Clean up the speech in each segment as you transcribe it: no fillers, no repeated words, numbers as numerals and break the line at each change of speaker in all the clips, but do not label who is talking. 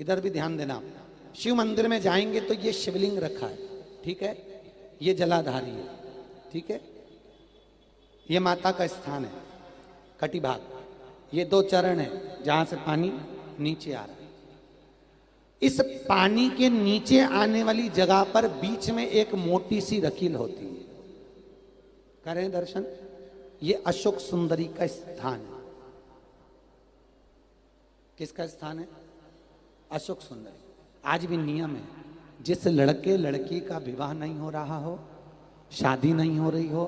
इधर भी ध्यान देना। शिव मंदिर में जाएंगे तो ये शिवलिंग रखा है, ठीक है, ये जलाधारी है, ठीक है, ये माता का स्थान है कटिभाग, ये 2 चरण है जहां से पानी नीचे आ रहा है। इस पानी के नीचे आने वाली जगह पर बीच में एक मोटी सी रकील होती है, करें दर्शन। ये अशोक सुंदरी का स्थान है। किसका स्थान है? अशोक सुंदरी। आज भी नियम है, जिस लड़के लड़की का विवाह नहीं हो रहा हो, शादी नहीं हो रही हो,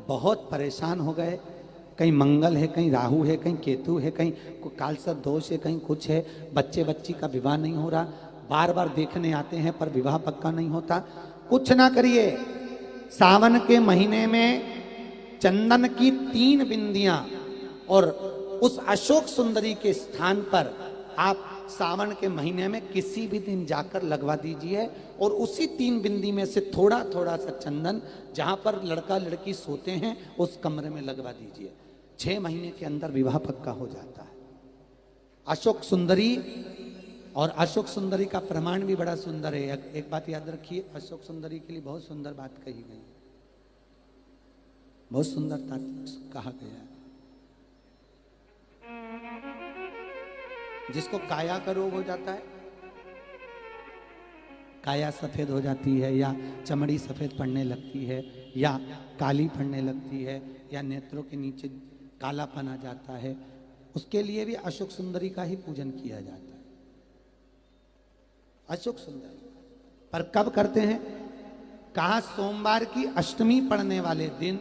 बहुत परेशान हो गए, कहीं मंगल है, कहीं राहु है, कहीं केतु है, कहीं कालसर्प दोष है, कहीं कुछ है, बच्चे बच्ची का विवाह नहीं हो रहा, बार बार देखने आते हैं पर विवाह पक्का नहीं होता, कुछ ना करिए। सावन के महीने में चंदन की 3 बिंदियां और उस अशोक सुंदरी के स्थान पर आप सावन के महीने में किसी भी दिन जाकर लगवा दीजिए और उसी 3 बिंदी में से थोड़ा थोड़ा सा चंदन जहां पर लड़का लड़की सोते हैं उस कमरे में लगवा दीजिए। 6 महीने के अंदर विवाह पक्का हो जाता है। अशोक सुंदरी, और अशोक सुंदरी का प्रमाण भी बड़ा सुंदर है। एक बात याद रखिए, अशोक सुंदरी के लिए बहुत सुंदर बात कही गई, बहुत सुंदरता कहा गया है। जिसको काया का रोग हो जाता है, काया सफेद हो जाती है, या चमड़ी सफेद पड़ने लगती है, या काली पड़ने लगती है, या नेत्रों के नीचे कालापन आ जाता है, उसके लिए भी अशोक सुंदरी का ही पूजन किया जाता है। अशोक सुंदरी पर कब करते हैं? कहा सोमवार की अष्टमी पड़ने वाले दिन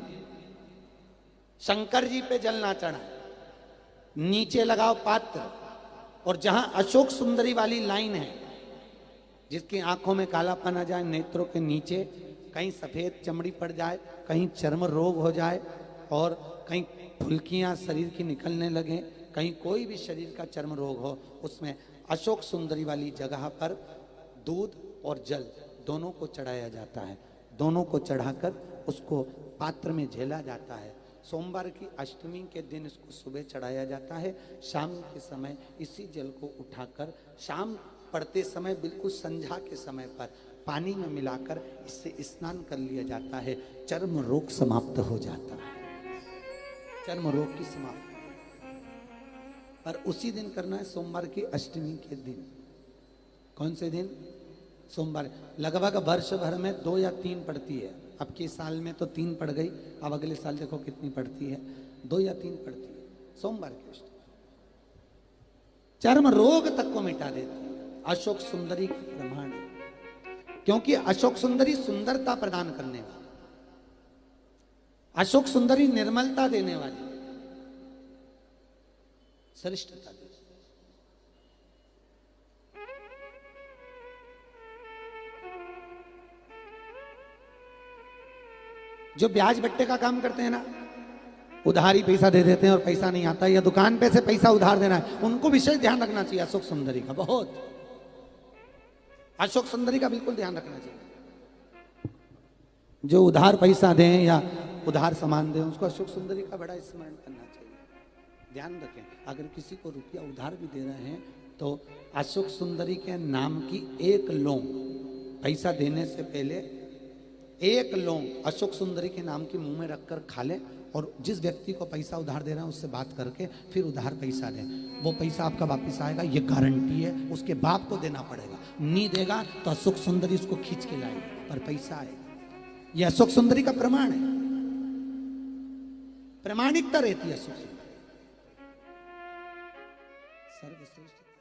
शंकर जी पे जल ना चढ़ाएं, नीचे लगाओ पात्र, और जहां अशोक सुंदरी वाली लाइन है, जिसकी आंखों में कालापन आ जाए, नेत्रों के नीचे कहीं सफेद चमड़ी पड़ जाए, कहीं चर्म रोग हो जाए, और कहीं फुल्कियां शरीर की निकलने लगे, कहीं कोई भी शरीर का चर्म रोग हो, उसमें अशोक सुंदरी वाली जगह पर दूध और जल दोनों को चढ़ाया जाता है। दोनों को चढ़ाकर उसको पात्र में झेला जाता है। सोमवार की अष्टमी के दिन इसको सुबह चढ़ाया जाता है। शाम के समय इसी जल को उठाकर शाम पड़ते समय बिल्कुल संध्या के समय पर पानी में मिलाकर इससे स्नान कर लिया जाता है। चर्म रोग समाप्त हो जाता है, चर्म रोग की समाप्ति। पर उसी दिन करना है, सोमवार की अष्टमी के दिन। कौन से दिन? सोमवार। लगभग वर्ष भर में 2 या 3 पड़ती है। अब के साल में तो 3 पड़ गई, अब अगले साल देखो कितनी पड़ती है, 2 या 3 पड़ती है सोमवार की अष्टमी। चर्म रोग तक को मिटा देती है। अशोक सुंदरी का प्रमाण है, क्योंकि अशोक सुंदरी सुंदरता प्रदान करने वाली, अशोक सुंदरी निर्मलता देने वाली, श्रेष्ठता देती। जो ब्याज बट्टे का काम करते हैं ना, उधारी पैसा दे देते हैं और पैसा नहीं आता, या दुकान पे से पैसा उधार देना है, उनको विशेष ध्यान रखना चाहिए अशोक सुंदरी का। बहुत अशोक सुंदरी का बिल्कुल ध्यान रखना चाहिए। जो उधार पैसा दें या उधार सामान दें, उसको अशोक सुंदरी का बड़ा स्मरण करना चाहिए। ध्यान रखें, अगर किसी को रुपया उधार भी दे रहे हैं तो अशोक सुंदरी के नाम की 1 लौंग पैसा देने से पहले 1 लौंग अशोक सुंदरी के नाम की मुंह में रखकर खा लें, और जिस व्यक्ति को पैसा उधार दे रहा है उससे बात करके फिर उधार पैसा दें। वो पैसा आपका वापस आएगा, ये गारंटी है। उसके बाप को देना पड़ेगा, नहीं देगा तो अशोक सुंदरी उसको खींच के लाएगी, पर पैसा आएगा। ये अशोक सुंदरी का प्रमाण है, प्रामाणिकता रहती है अशोक सुंदरी। सर्वश्रेष्ठ।